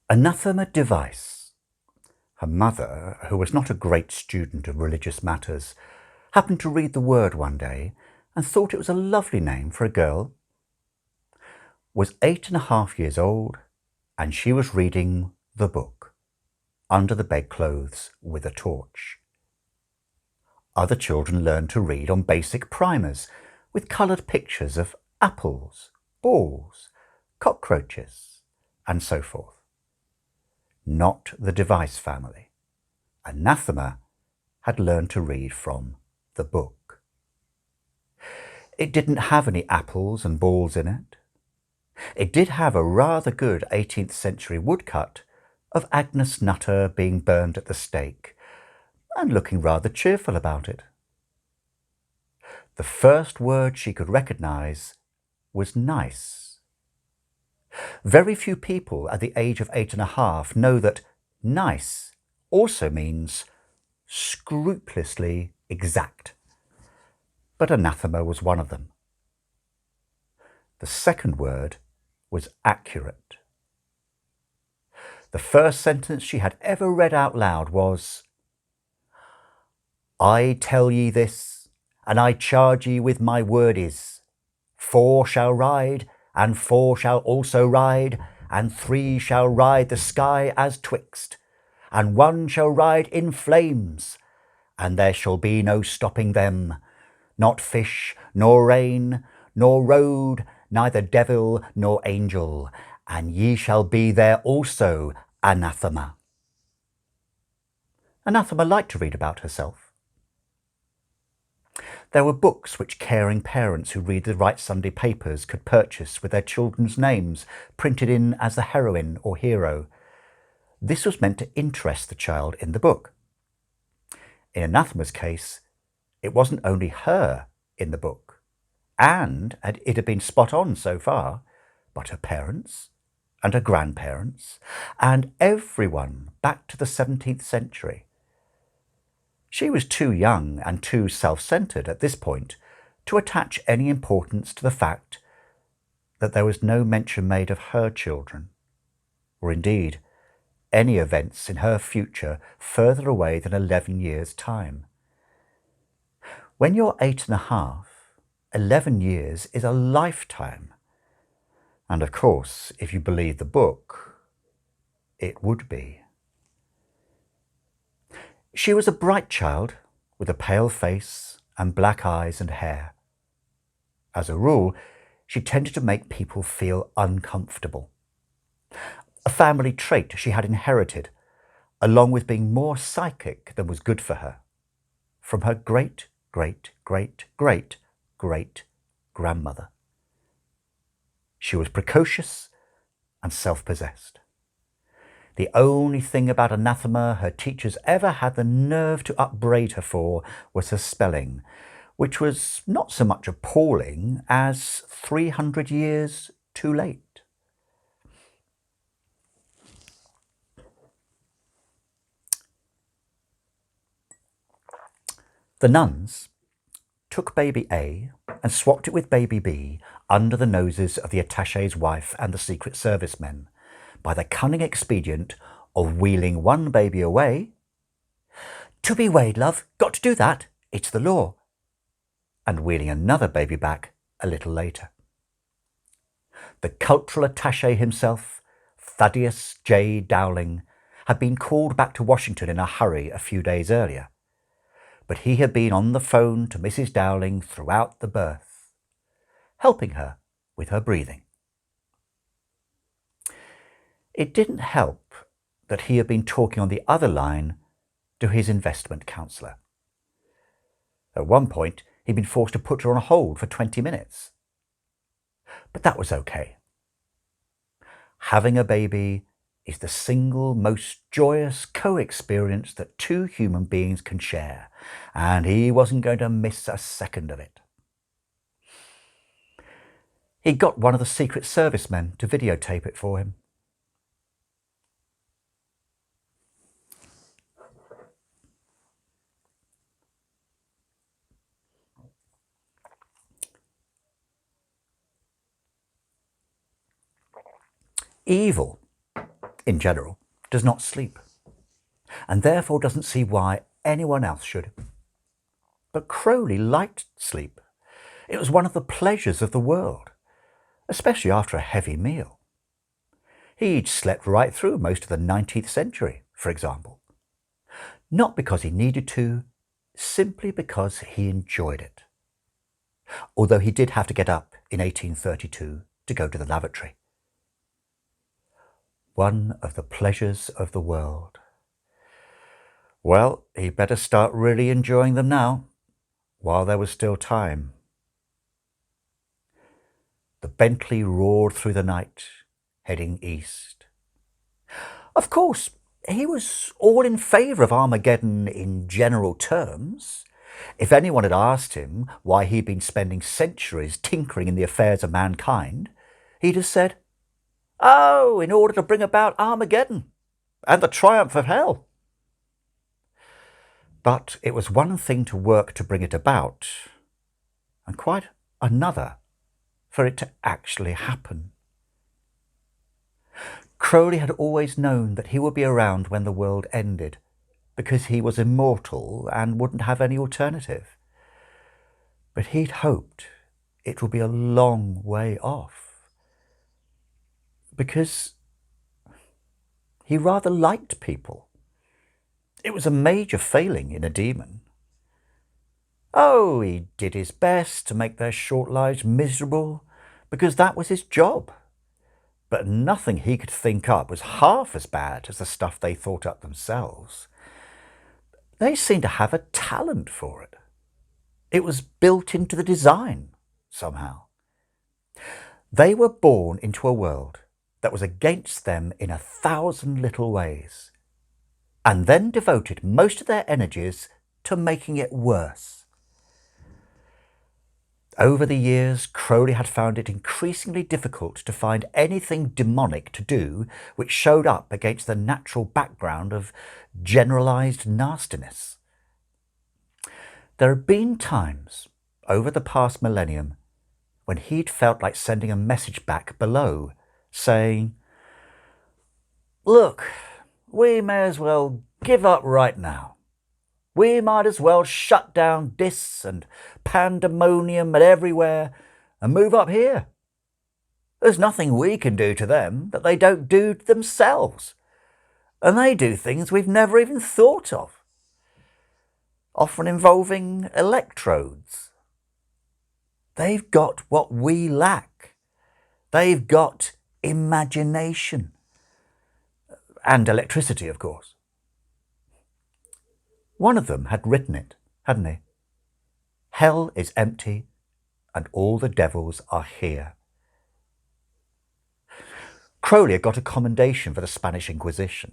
Anathema Device. Her mother, who was not a great student of religious matters, happened to read the word one day and thought it was a lovely name for a girl. Was 8.5 years old, and she was reading the book under the bedclothes with a torch. Other children learned to read on basic primers with coloured pictures of apples, balls, cockroaches, and so forth. Not the Device family. Anathema had learned to read from the book. It didn't have any apples and balls in it. It did have a rather good 18th century woodcut of Agnes Nutter being burned at the stake and looking rather cheerful about it. The first word she could recognise was nice. Very few people at the age of 8.5 know that nice also means scrupulously exact, but Anathema was one of them. The second word was accurate. The first sentence she had ever read out loud was, "I tell ye this, and I charge ye with my word is, 4 shall ride, and 4 shall also ride, and 3 shall ride the sky as twixt, and 1 shall ride in flames, and there shall be no stopping them, not fish, nor rain, nor road, neither devil nor angel, and ye shall be there also, Anathema." Anathema liked to read about herself. There were books which caring parents who read the right Sunday papers could purchase with their children's names printed in as the heroine or hero. This was meant to interest the child in the book. In Anathema's case, it wasn't only her in the book, and it had been spot on so far, but her parents and her grandparents and everyone back to the 17th century. She was too young and too self-centred at this point to attach any importance to the fact that there was no mention made of her children, or indeed any events in her future further away than 11 years' time. When you're 8.5, 11 years is a lifetime. And of course, if you believe the book, it would be. She was a bright child with a pale face and black eyes and hair. As a rule, she tended to make people feel uncomfortable. A family trait she had inherited, along with being more psychic than was good for her, from her great-great-great-great-grandmother. She was precocious and self-possessed. The only thing about Anathema her teachers ever had the nerve to upbraid her for was her spelling, which was not so much appalling as 300 years too late. The nuns took baby A and swapped it with baby B under the noses of the attaché's wife and the Secret Service men by the cunning expedient of wheeling one baby away. "To be weighed, love, got to do that, it's the law," and wheeling another baby back a little later. The cultural attaché himself, Thaddeus J. Dowling, had been called back to Washington in a hurry a few days earlier, but he had been on the phone to Mrs. Dowling throughout the birth, helping her with her breathing. It didn't help that he had been talking on the other line to his investment counsellor. At one point, he'd been forced to put her on hold for 20 minutes. But that was okay. Having a baby is the single most joyous co-experience that two human beings can share, and he wasn't going to miss a second of it. He got one of the Secret Service men to videotape it for him. Evil in general, does not sleep, and therefore doesn't see why anyone else should. But Crowley liked sleep. It was one of the pleasures of the world, especially after a heavy meal. He'd slept right through most of the 19th century, for example. Not because he needed to, simply because he enjoyed it. Although he did have to get up in 1832 to go to the lavatory. One of the pleasures of the world. Well, he better start really enjoying them now, while there was still time. The Bentley roared through the night, heading east. Of course, he was all in favour of Armageddon in general terms. If anyone had asked him why he'd been spending centuries tinkering in the affairs of mankind, he'd have said, "Oh, in order to bring about Armageddon and the triumph of hell." But it was one thing to work to bring it about, and quite another for it to actually happen. Crowley had always known that he would be around when the world ended, because he was immortal and wouldn't have any alternative. But he'd hoped it would be a long way off, because he rather liked people. It was a major failing in a demon. Oh, he did his best to make their short lives miserable, because that was his job. But nothing he could think up was half as bad as the stuff they thought up themselves. They seemed to have a talent for it. It was built into the design, somehow. They were born into a world that was against them in 1,000 little ways, and then devoted most of their energies to making it worse. Over the years, Crowley had found it increasingly difficult to find anything demonic to do which showed up against the natural background of generalised nastiness. There had been times over the past millennium when he'd felt like sending a message back below, saying, "Look, we may as well give up right now. We might as well shut down dis and pandemonium and everywhere and move up here. There's nothing we can do to them that they don't do to themselves. And they do things we've never even thought of, often involving electrodes. They've got what we lack. They've got imagination. And electricity, of course. One of them had written it, hadn't he? Hell is empty and all the devils are here. Crowley had got a commendation for the Spanish Inquisition.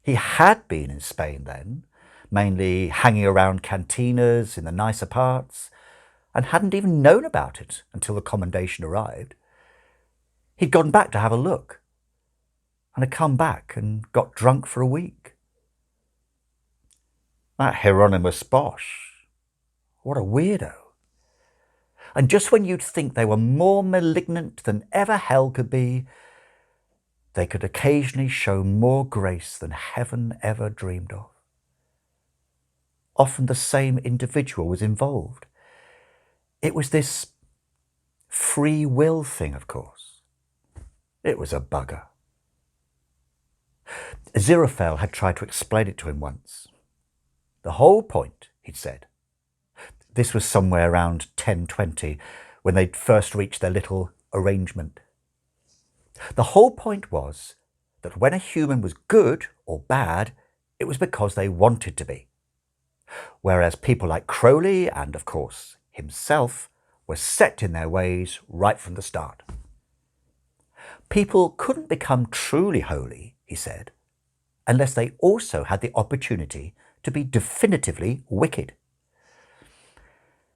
He had been in Spain then, mainly hanging around cantinas in the nicer parts, and hadn't even known about it until the commendation arrived. He'd gone back to have a look, and had come back and got drunk for a week. That Hieronymus Bosch, what a weirdo. And just when you'd think they were more malignant than ever hell could be, they could occasionally show more grace than heaven ever dreamed of. Often the same individual was involved. It was this free will thing, of course. It was a bugger. Aziraphale had tried to explain it to him once. The whole point, he'd said, this was somewhere around 1020, when they'd first reached their little arrangement. The whole point was that when a human was good or bad, it was because they wanted to be. Whereas people like Crowley and, of course, himself, were set in their ways right from the start. People couldn't become truly holy, he said, unless they also had the opportunity to be definitively wicked.